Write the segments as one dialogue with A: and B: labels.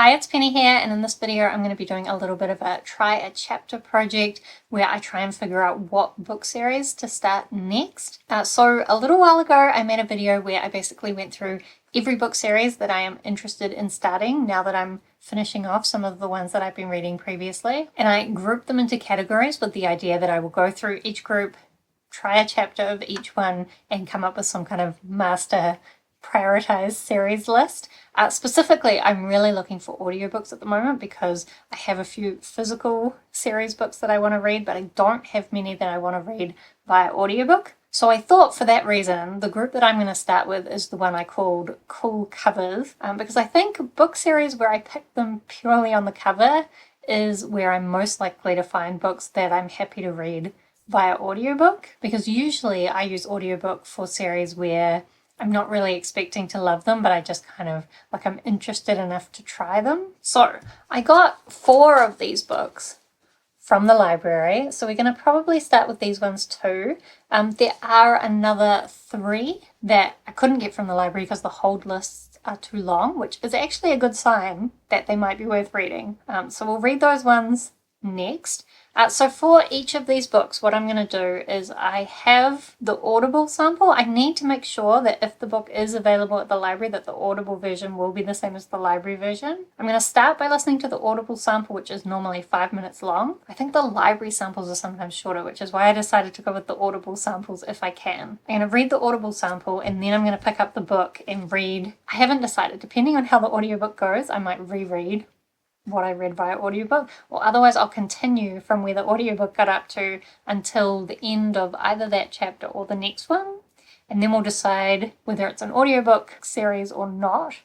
A: Hi, it's Penny here, and in this video I'm going to be doing a little bit of a try a chapter project where I try and figure out what book series to start next. So a little while ago I made a video where I basically went through every book series that I am interested in starting now that I'm finishing off some of the ones that I've been reading previously, and I grouped them into categories with the idea that I will go through each group, try a chapter of each one, and come up with some kind of master prioritized series list. Specifically, I'm really looking for audiobooks at the moment because I have a few physical series books that I want to read, but I don't have many that I want to read via audiobook. So I thought for that reason, the group that I'm going to start with is the one I called Cool Covers, because I think book series where I pick them purely on the cover is where I'm most likely to find books that I'm happy to read via audiobook, because usually I use audiobook for series where I'm not really expecting to love them, but I just kind of, like, I'm interested enough to try them. So I got 4 of these books from the library, so we're going to probably start with these ones too. There are another 3 that I couldn't get from the library because the hold lists are too long, which is actually a good sign that they might be worth reading. So we'll read those ones next. So for each of these books, what I'm going to do is I have the Audible sample. I need to make sure that if the book is available at the library, that the Audible version will be the same as the library version. I'm going to start by listening to the Audible sample, which is normally 5 minutes long. I think the library samples are sometimes shorter, which is why I decided to go with the Audible samples if I can. I'm going to read the Audible sample and then I'm going to pick up the book and read. I haven't decided. Depending on how the audiobook goes, I might reread what I read via audiobook, or otherwise I'll continue from where the audiobook got up to until the end of either that chapter or the next one, and then we'll decide whether it's an audiobook series or not,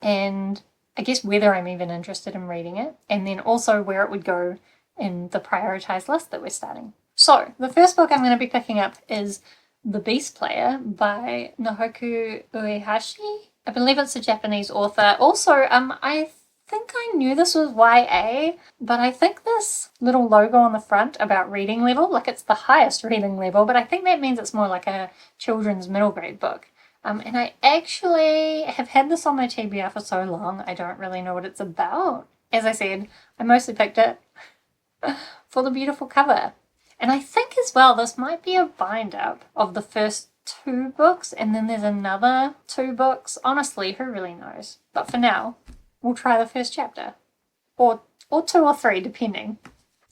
A: and I guess whether I'm even interested in reading it, and then also where it would go in the prioritized list that we're starting. So the first book I'm going to be picking up is The Beast Player by Nahoko Uehashi. I believe it's a Japanese author. Also, I think I knew this was YA, but I think this little logo on the front about reading level, like it's the highest reading level, but I think that means it's more like a children's middle grade book. And I actually have had this on my TBR for so long, I don't really know what it's about. As I said, I mostly picked it for the beautiful cover. And I think as well, this might be a bind up of the first 2 books, and then there's another 2 books. Honestly, who really knows? But for now, we'll try the first chapter, or 2 or 3, depending.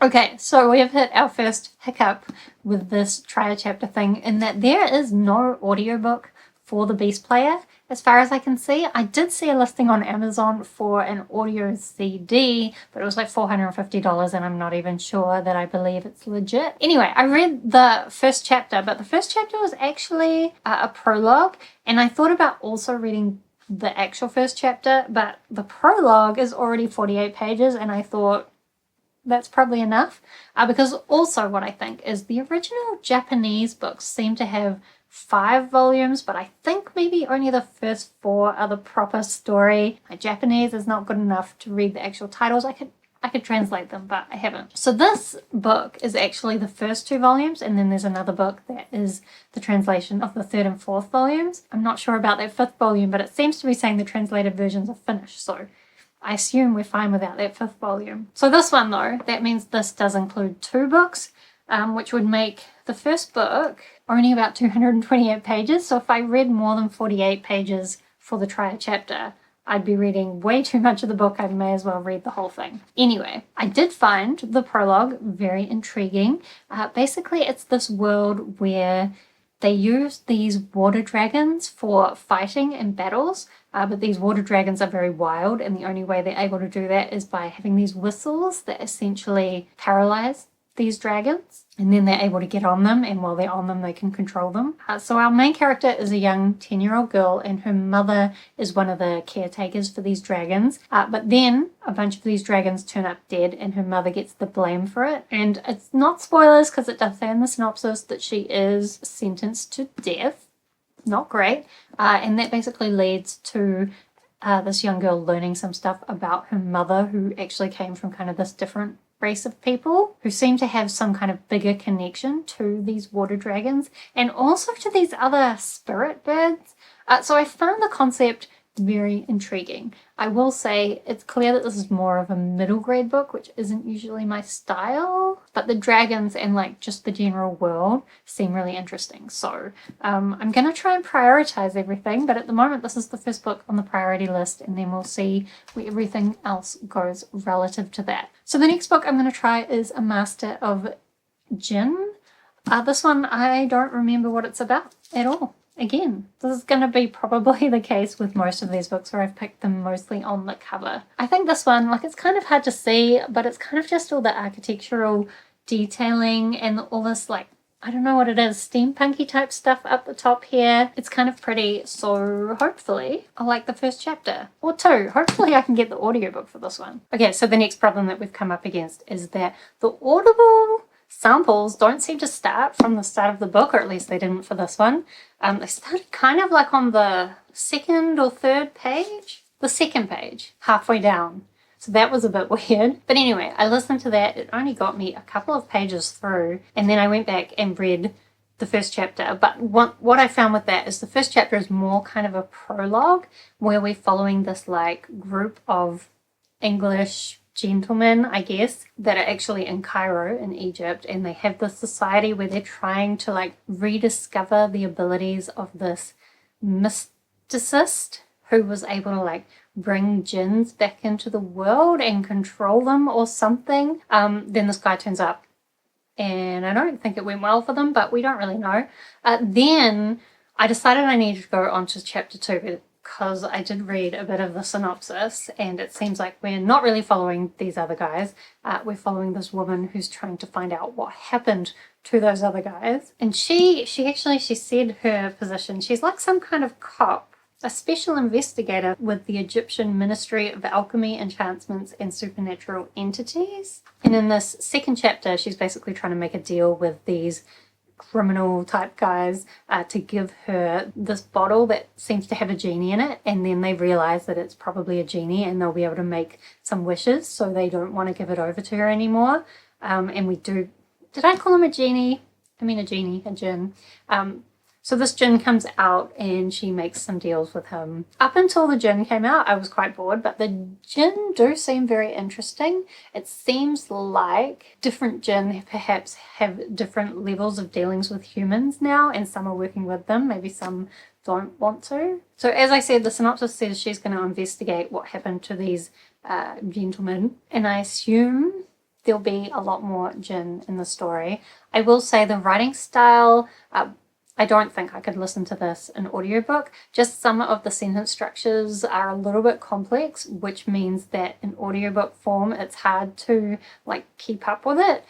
A: Okay, so we have hit our first hiccup with this try a chapter thing, in that there is no audiobook for The Beast Player, as far as I can see. I did see a listing on Amazon for an audio CD, but it was like $450, and I'm not even sure that I believe it's legit. Anyway, I read the first chapter, but the first chapter was actually a prologue, and I thought about also reading the actual first chapter, but the prologue is already 48 pages, and I thought that's probably enough, because also what I think is the original Japanese books seem to have 5 volumes, but I think maybe only the first 4 are the proper story. My Japanese is not good enough to read the actual titles. I could translate them, but I haven't. So this book is actually the first 2 volumes, and then there's another book that is the translation of the 3rd and 4th volumes. I'm not sure about that 5th volume, but it seems to be saying the translated versions are finished, so I assume we're fine without that 5th volume. So this one though, that means this does include 2 books, which would make the first book only about 228 pages. So if I read more than 48 pages for the try a chapter, I'd be reading way too much of the book. I may as well read the whole thing. Anyway, I did find the prologue very intriguing. Basically, it's this world where they use these water dragons for fighting in battles, but these water dragons are very wild, and the only way they're able to do that is by having these whistles that essentially paralyze these dragons, and then they're able to get on them, and while they're on them they can control them. So our main character is a young 10-year-old girl, and her mother is one of the caretakers for these dragons, but then a bunch of these dragons turn up dead and her mother gets the blame for it. And it's not spoilers because it does say in the synopsis that she is sentenced to death. Not great. And that basically leads to this young girl learning some stuff about her mother, who actually came from kind of this different race of people who seem to have some kind of bigger connection to these water dragons and also to these other spirit birds. So I found the concept very intriguing. I will say it's clear that this is more of a middle grade book, which isn't usually my style, but the dragons and like just the general world seem really interesting. So I'm gonna try and prioritize everything, but at the moment this is the first book on the priority list, and then we'll see where everything else goes relative to that. So the next book I'm gonna try is A Master of Djinn. This one I don't remember what it's about at all. Again, this is going to be probably the case with most of these books where I've picked them mostly on the cover. I think this one, like, it's kind of hard to see, but it's kind of just all the architectural detailing and all this, like, I don't know what it is, steampunky type stuff up the top here. It's kind of pretty, so hopefully I'll like the first chapter or two. Hopefully I can get the audiobook for this one. Okay, so the next problem that we've come up against is that the Audible samples don't seem to start from the start of the book, or at least they didn't for this one. They started kind of like on the second or third page. The second page, halfway down. So that was a bit weird. But anyway, I listened to that. It only got me a couple of pages through, and then I went back and read the first chapter. But what I found with that is the first chapter is more kind of a prologue where we're following this like group of English gentlemen, I guess, that are actually in Cairo in Egypt, and they have this society where they're trying to like rediscover the abilities of this mysticist who was able to like bring jinns back into the world and control them or something. Then this guy turns up, and I don't think it went well for them, but we don't really know. Then I decided I needed to go on to chapter 2 because I did read a bit of the synopsis, and it seems like we're not really following these other guys. We're following this woman who's trying to find out what happened to those other guys. And she said her position, she's like some kind of cop, a special investigator with the Egyptian Ministry of Alchemy, Enchantments, and Supernatural Entities. And in this second chapter, she's basically trying to make a deal with these criminal type guys to give her this bottle that seems to have a genie in it, and then they realize that it's probably a genie and they'll be able to make some wishes, so they don't want to give it over to her anymore. And we do, did I call him a genie? I mean a genie, a djinn. So this djinn comes out and she makes some deals with him. Up until the djinn came out, I was quite bored, but the djinn do seem very interesting. It seems like different djinn perhaps have different levels of dealings with humans now, and some are working with them, maybe some don't want to. So as I said, the synopsis says she's going to investigate what happened to these gentlemen, and I assume there'll be a lot more djinn in the story. I will say the writing style, I don't think I could listen to this in audiobook. Just some of the sentence structures are a little bit complex, which means that in audiobook form, it's hard to like keep up with it.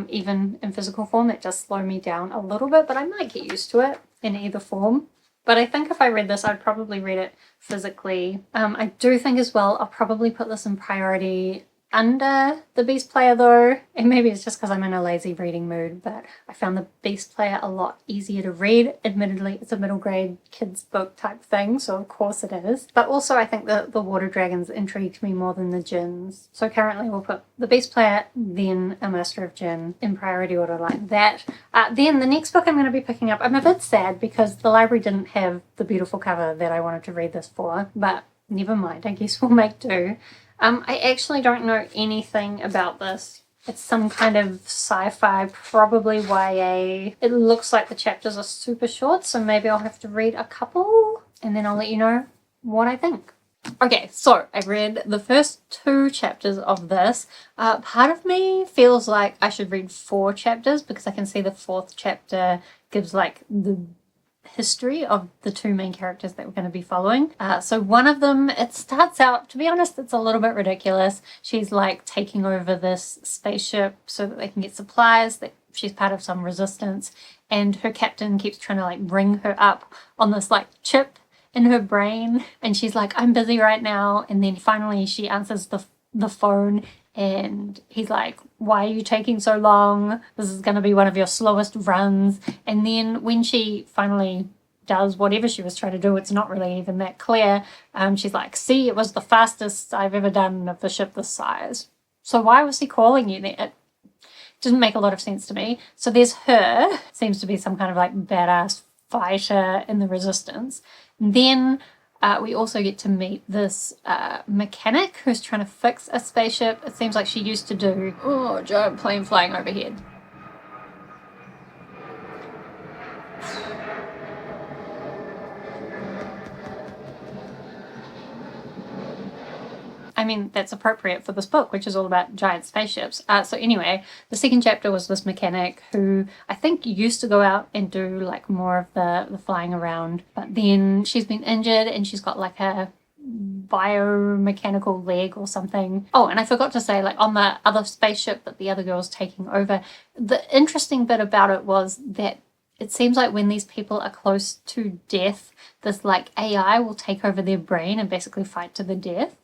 A: Even in physical form, it just slowed me down a little bit, but I might get used to it in either form. But I think if I read this, I'd probably read it physically. I do think as well, I'll probably put this in priority under the Beast Player though, and maybe it's just because I'm in a lazy reading mood, but I found the Beast Player a lot easier to read. Admittedly, it's a middle grade kids book type thing, so of course it is. But also I think the water dragons intrigued me more than the djinns. So currently we'll put the Beast Player, then A Master of Djinn in priority order like that. Then the next book I'm going to be picking up, I'm a bit sad because the library didn't have the beautiful cover that I wanted to read this for, but never mind, I guess we'll make do. I actually don't know anything about this. It's some kind of sci-fi, probably YA. It looks like the chapters are super short, so maybe I'll have to read a couple and then I'll let you know what I think. Okay, so I read the first 2 chapters of this. Part of me feels like I should read 4 chapters because I can see the 4th chapter gives like the history of the 2 main characters that we're going to be following. So one of them, it starts out, to be honest, it's a little bit ridiculous. She's like taking over this spaceship so that they can get supplies, that she's part of some resistance, and her captain keeps trying to like bring her up on this like chip in her brain, and she's like, I'm busy right now, and then finally she answers the phone, and he's like, why are you taking so long? This is going to be one of your slowest runs. And then when she finally does whatever she was trying to do, it's not really even that clear. She's like, see, it was the fastest I've ever done of the ship this size. So why was he calling you that? It didn't make a lot of sense to me. So there's her, seems to be some kind of like badass fighter in the resistance. And then We also get to meet this mechanic who's trying to fix a spaceship. It seems like she used to do... Oh, giant plane flying overhead. I mean, that's appropriate for this book, which is all about giant spaceships. So anyway, the second chapter was this mechanic who I think used to go out and do like more of the flying around, but then she's been injured and she's got like a biomechanical leg or something. Oh, and I forgot to say, like on the other spaceship that the other girl's taking over, the interesting bit about it was that it seems like when these people are close to death, this like AI will take over their brain and basically fight to the death.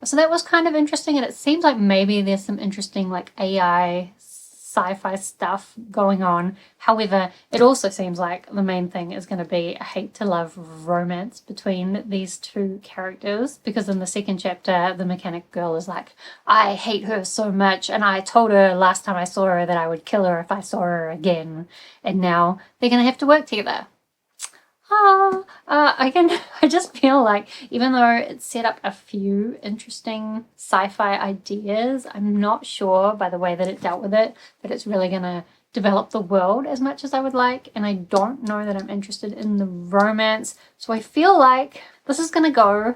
A: So that was kind of interesting, and it seems like maybe there's some interesting like AI sci-fi stuff going on. However, it also seems like the main thing is going to be a hate to love romance between these two characters, because in the second chapter the mechanic girl is like, I hate her so much and I told her last time I saw her that I would kill her if I saw her again, and now they're going to have to work together. I just feel like even though it set up a few interesting sci-fi ideas, I'm not sure by the way that it dealt with it that it's really gonna develop the world as much as I would like, and I don't know that I'm interested in the romance. So I feel like this is gonna go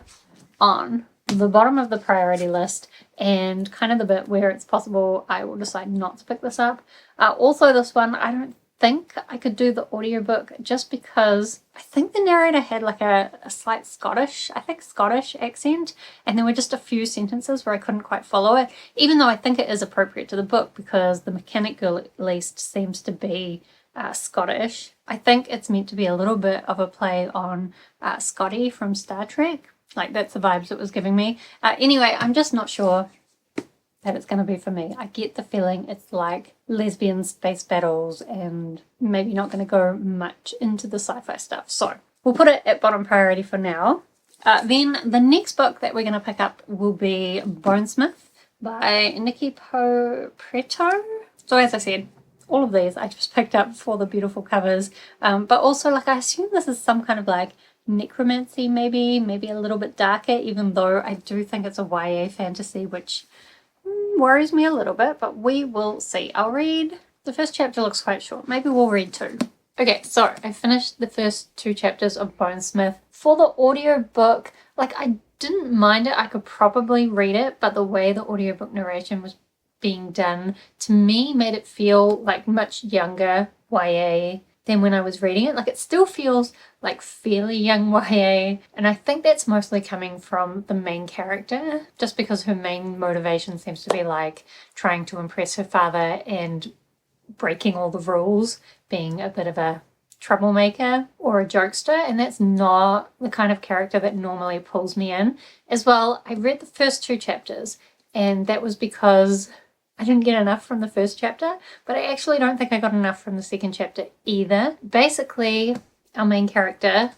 A: on the bottom of the priority list, and kind of the bit where it's possible I will decide not to pick this up. Also this one, I don't think I could do the audiobook just because I think the narrator had like a slight Scottish accent, and there were just a few sentences where I couldn't quite follow it, even though I think it is appropriate to the book because the mechanic girl at least seems to be Scottish. I think it's meant to be a little bit of a play on Scotty from Star Trek. Like, that's the vibes it was giving me. Anyway, I'm just not sure that it's going to be for me. I get the feeling it's like lesbian space battles and maybe not going to go much into the sci-fi stuff. So we'll put it at bottom priority for now. Then the next book that we're going to pick up will be Bonesmith by Nicki Preto. So as I said, all of these I just picked up for the beautiful covers, but also like I assume this is some kind of like necromancy, maybe a little bit darker, even though I do think it's a YA fantasy, which worries me a little bit, but we will see. I'll read. The first chapter looks quite short. Maybe we'll read two. Okay, so I finished the first two chapters of Bonesmith. For the audiobook, like I didn't mind it. I could probably read it, but the way the audiobook narration was being done to me made it feel like much younger YA than when I was reading it. Like it still feels like fairly young YA, and I think that's mostly coming from the main character, just because her main motivation seems to be like trying to impress her father and breaking all the rules, being a bit of a troublemaker or a jokester, and that's not the kind of character that normally pulls me in. As well, I read the first two chapters, and that was because I didn't get enough from the first chapter, but I actually don't think I got enough from the second chapter either. Basically, our main character,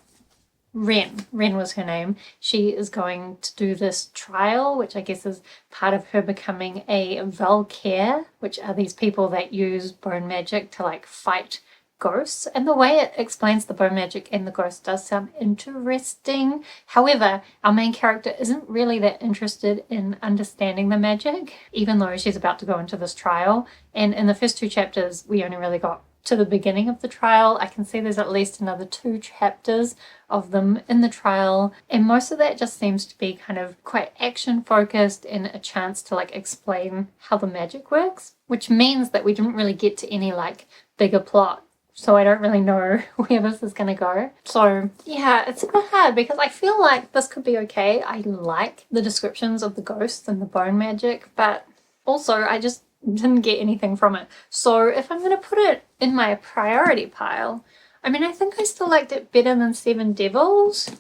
A: Ren was her name, she is going to do this trial, which I guess is part of her becoming a Valkyr, which are these people that use bone magic to like fight ghosts, and the way it explains the bone magic and the ghost does sound interesting. However, our main character isn't really that interested in understanding the magic, even though she's about to go into this trial. And in the first two chapters, we only really got to the beginning of the trial. I can see there's at least another 2 chapters of them in the trial, and most of that just seems to be kind of quite action focused and a chance to like explain how the magic works, which means that we didn't really get to any like bigger plot. So I don't really know where this is going to go. So yeah, it's a bit hard because I feel like this could be okay. I like the descriptions of the ghosts and the bone magic, but also I just didn't get anything from it. So if I'm going to put it in my priority pile, I mean, I think I still liked it better than Seven Devils,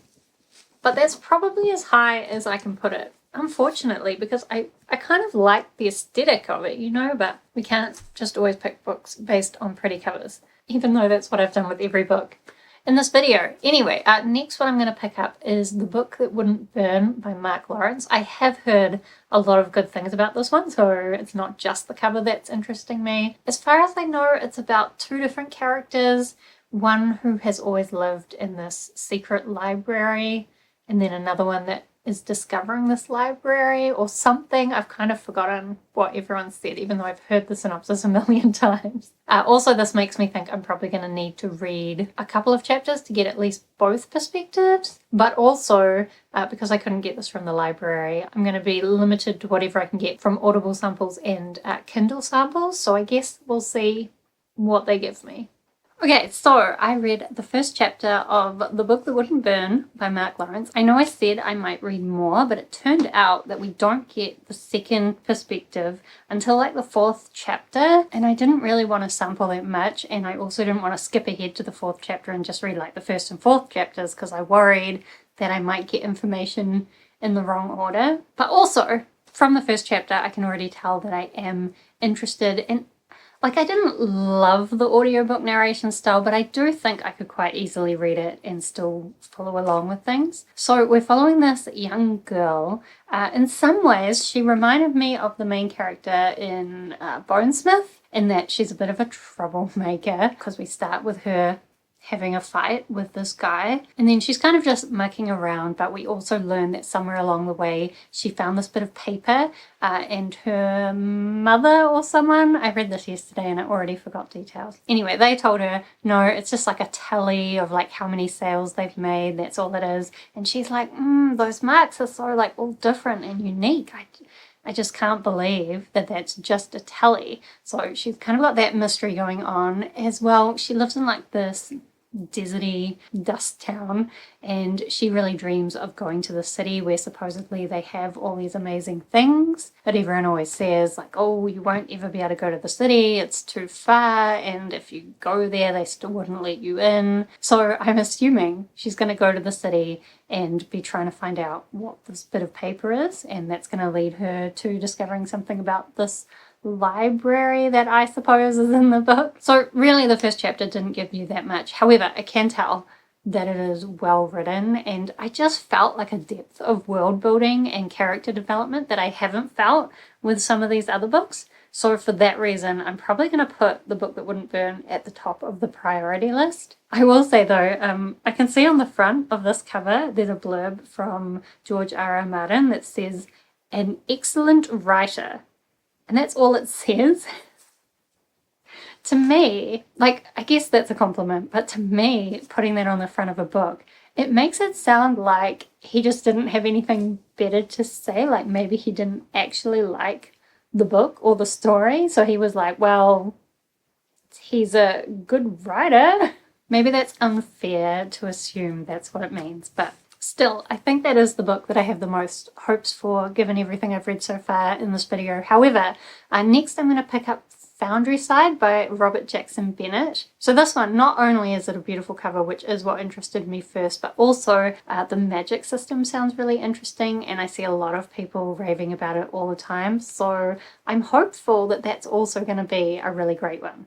A: but that's probably as high as I can put it. Unfortunately, because I kind of like the aesthetic of it, you know, but we can't just always pick books based on pretty covers, even though that's what I've done with every book in this video. Anyway, next what I'm going to pick up is The Book That Wouldn't Burn by Mark Lawrence. I have heard a lot of good things about this one, so it's not just the cover that's interesting me. As far as I know, it's about 2 different characters, one who has always lived in this secret library and then another one that is discovering this library or something. I've kind of forgotten what everyone said, even though I've heard the synopsis a million times. Also, this makes me think I'm probably going to need to read a couple of chapters to get at least both perspectives, but also because I couldn't get this from the library, I'm going to be limited to whatever I can get from Audible samples and Kindle samples, so I guess we'll see what they give me. Okay, so I read the first chapter of The Book That Wouldn't Burn by Mark Lawrence. I know I said I might read more, but it turned out that we don't get the second perspective until like the fourth chapter, and I didn't really want to sample that much, and I also didn't want to skip ahead to the fourth chapter and just read like the first and fourth chapters because I worried that I might get information in the wrong order. But also, from the first chapter, I can already tell that I am interested in. Like, I didn't love the audiobook narration style, but I do think I could quite easily read it and still follow along with things. So we're following this young girl. In some ways, she reminded me of the main character in Bonesmith, in that she's a bit of a troublemaker, because we start with her having a fight with this guy, and then she's kind of just mucking around, but we also learn that somewhere along the way she found this bit of paper and her mother or someone, I read this yesterday and I already forgot details. Anyway, they told her, no, it's just like a tally of like how many sales they've made, that's all it is. And she's like, those marks are so like all different and unique. I just can't believe that that's just a tally. So she's kind of got that mystery going on as well. She lives in like this deserty dust town, and she really dreams of going to the city where supposedly they have all these amazing things, but everyone always says like, oh, you won't ever be able to go to the city, it's too far, and if you go there they still wouldn't let you in. So I'm assuming she's going to go to the city and be trying to find out what this bit of paper is, and that's going to lead her to discovering something about this library that I suppose is in the book. So really the first chapter didn't give you that much. However, I can tell that it is well written, and I just felt like a depth of world building and character development that I haven't felt with some of these other books. So for that reason, I'm probably going to put The Book That Wouldn't Burn at the top of the priority list. I will say though, I can see on the front of this cover there's a blurb from George R.R. Martin that says, "An excellent writer." And that's all it says. To me, like, I guess that's a compliment, but to me, putting that on the front of a book, it makes it sound like he just didn't have anything better to say. Like maybe he didn't actually like the book or the story. So he was like, well, he's a good writer. Maybe that's unfair to assume that's what it means, but still, I think that is the book that I have the most hopes for, given everything I've read so far in this video. However, next I'm going to pick up Foundryside by Robert Jackson Bennett. So this one, not only is it a beautiful cover, which is what interested me first, but also the magic system sounds really interesting, and I see a lot of people raving about it all the time. So I'm hopeful that that's also going to be a really great one.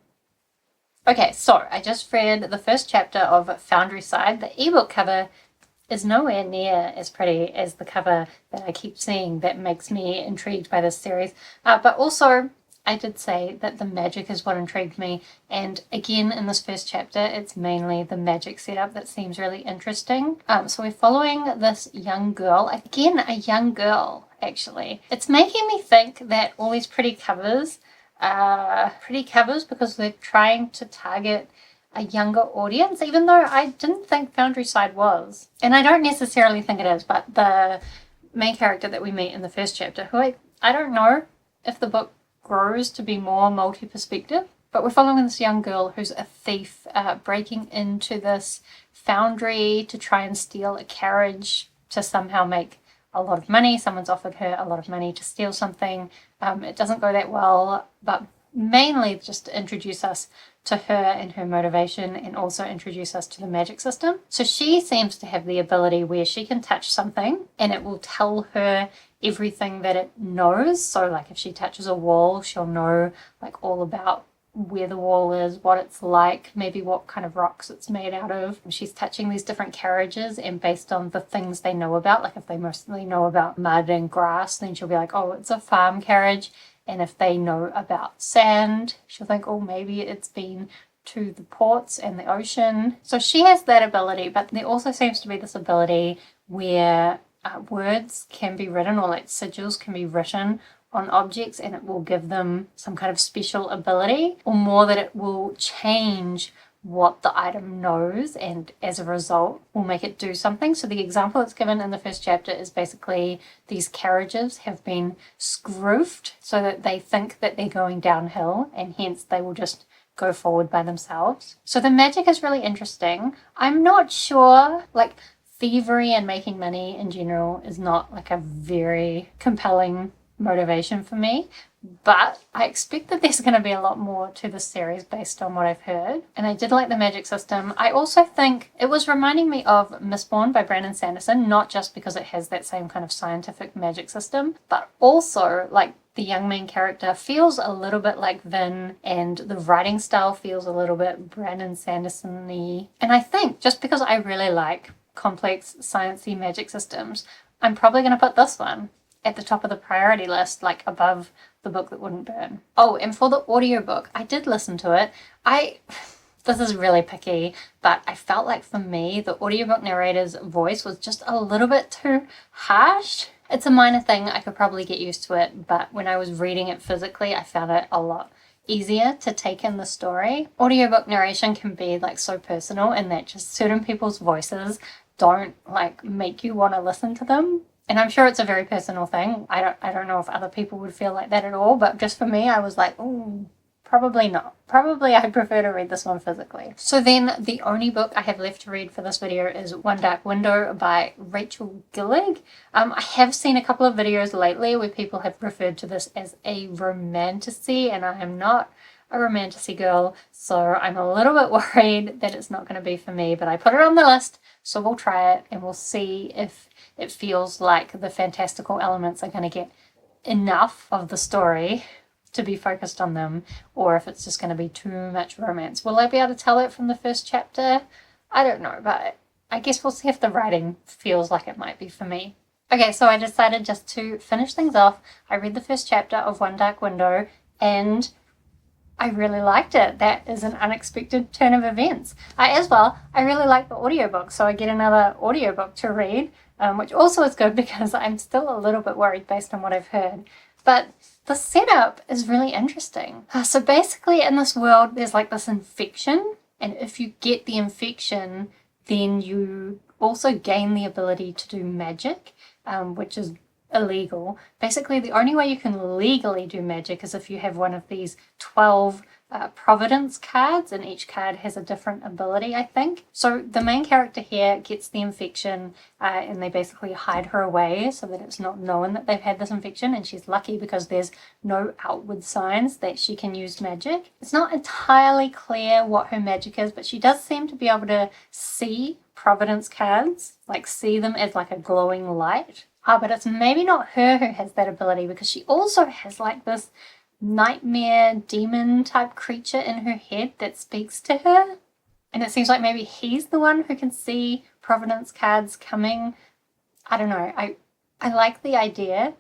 A: Okay, so I just read the first chapter of Foundryside. The ebook cover is nowhere near as pretty as the cover that I keep seeing that makes me intrigued by this series. But also, I did say that the magic is what intrigued me, and again in this first chapter it's mainly the magic setup that seems really interesting. So we're following this young girl, again a young girl actually. It's making me think that all these pretty covers are pretty covers because they're trying to target a younger audience, even though I didn't think Foundryside was. And I don't necessarily think it is, but the main character that we meet in the first chapter, who I don't know if the book grows to be more multi-perspective, but we're following this young girl who's a thief breaking into this foundry to try and steal a carriage to somehow make a lot of money. Someone's offered her a lot of money to steal something. It doesn't go that well, but mainly just to introduce us to her and her motivation, and also introduce us to the magic system. So she seems to have the ability where she can touch something and it will tell her everything that it knows. So like if she touches a wall, she'll know like all about where the wall is, what it's like, maybe what kind of rocks it's made out of. And she's touching these different carriages, and based on the things they know about, like if they mostly know about mud and grass, then she'll be like, oh, it's a farm carriage. And if they know about sand, she'll think, oh, maybe it's been to the ports and the ocean. So she has that ability, but there also seems to be this ability where words can be written, or like sigils can be written on objects, and it will give them some kind of special ability, or more, that it will change what the item knows, and as a result will make it do something. So the example that's given in the first chapter is basically these carriages have been scroofed so that they think that they're going downhill, and hence they will just go forward by themselves. So the magic is really interesting. I'm not sure, like, thievery and making money in general is not like a very compelling motivation for me, but I expect that there's going to be a lot more to this series based on what I've heard. And I did like the magic system. I also think it was reminding me of Mistborn by Brandon Sanderson, not just because it has that same kind of scientific magic system, but also like the young main character feels a little bit like Vin, and the writing style feels a little bit Brandon Sanderson-y. And I think just because I really like complex sciencey magic systems, I'm probably going to put this one at the top of the priority list, like above The Book That Wouldn't Burn. Oh, and for the audiobook, I did listen to it. This is really picky, but I felt like for me, the audiobook narrator's voice was just a little bit too harsh. It's a minor thing, I could probably get used to it, but when I was reading it physically, I found it a lot easier to take in the story. Audiobook narration can be like so personal, in that just certain people's voices don't like make you want to listen to them. And I'm sure it's a very personal thing. I don't know if other people would feel like that at all, but just for me, I was like, oh, probably not. Probably I'd prefer to read this one physically. So then the only book I have left to read for this video is One Dark Window by Rachel Gillig. I have seen a couple of videos lately where people have referred to this as a romantasy, and I am not a romantasy girl, so I'm a little bit worried that it's not going to be for me, but I put it on the list, so we'll try it and we'll see if it feels like the fantastical elements are going to get enough of the story to be focused on them, or if it's just going to be too much romance. Will I be able to tell it from the first chapter? I don't know, but I guess we'll see if the writing feels like it might be for me. Okay, so I decided just to finish things off. I read the first chapter of One Dark Window, and I really liked it. That is an unexpected turn of events. I really like the audiobook, so I get another audiobook to read, which also is good because I'm still a little bit worried based on what I've heard. But the setup is really interesting. So basically in this world, there's like this infection, and if you get the infection, then you also gain the ability to do magic, which is illegal. Basically, the only way you can legally do magic is if you have one of these 12 Providence cards, and each card has a different ability, I think. So the main character here gets the infection, and they basically hide her away so that it's not known that they've had this infection, and she's lucky because there's no outward signs that she can use magic. It's not entirely clear what her magic is, but she does seem to be able to see Providence cards, like see them as like a glowing light. But it's maybe not her who has that ability, because she also has like this nightmare demon type creature in her head that speaks to her. And it seems like maybe he's the one who can see Providence cards coming. I don't know. I like the idea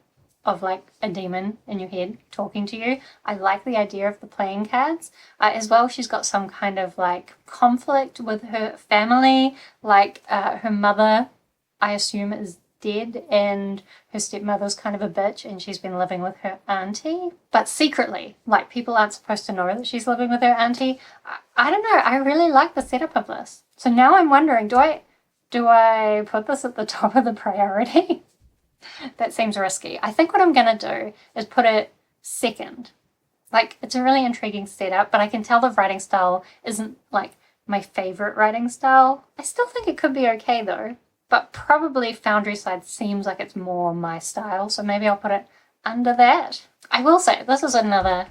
A: of like a demon in your head talking to you. I like the idea of the playing cards. As well, she's got some kind of like conflict with her family. Like her mother, I assume, is dead, and her stepmother's kind of a bitch, and she's been living with her auntie, but secretly. Like, people aren't supposed to know that she's living with her auntie. I don't know. I really like the setup of this. So now I'm wondering, do I put this at the top of the priority? That seems risky. I think what I'm gonna do is put it second. Like, it's a really intriguing setup, but I can tell the writing style isn't like my favorite writing style. I still think it could be okay though. But probably Foundryside seems like it's more my style, so maybe I'll put it under that. I will say, this is another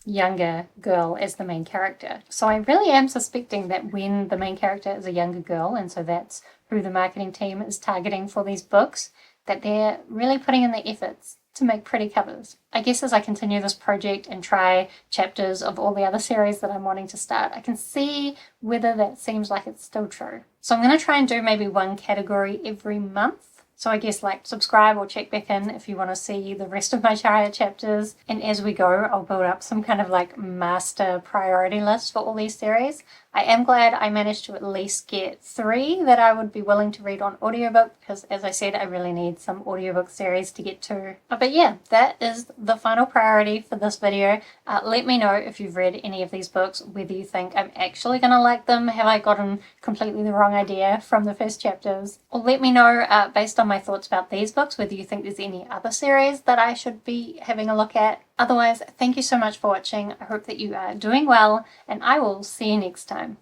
A: younger girl as the main character. So I really am suspecting that when the main character is a younger girl, and so that's who the marketing team is targeting for these books, that they're really putting in the efforts to make pretty covers. I guess as I continue this project and try chapters of all the other series that I'm wanting to start, I can see whether that seems like it's still true. So I'm going to try and do maybe one category every month. So I guess like subscribe or check back in if you want to see the rest of my Chariot chapters. And as we go, I'll build up some kind of like master priority list for all these series. I am glad I managed to at least get 3 that I would be willing to read on audiobook, because as I said, I really need some audiobook series to get to. But yeah, that is the final priority for this video. Let me know if you've read any of these books, whether you think I'm actually going to like them. Have I gotten completely the wrong idea from the first chapters? Or let me know based on my thoughts about these books, whether you think there's any other series that I should be having a look at. Otherwise, thank you so much for watching. I hope that you are doing well, and I will see you next time.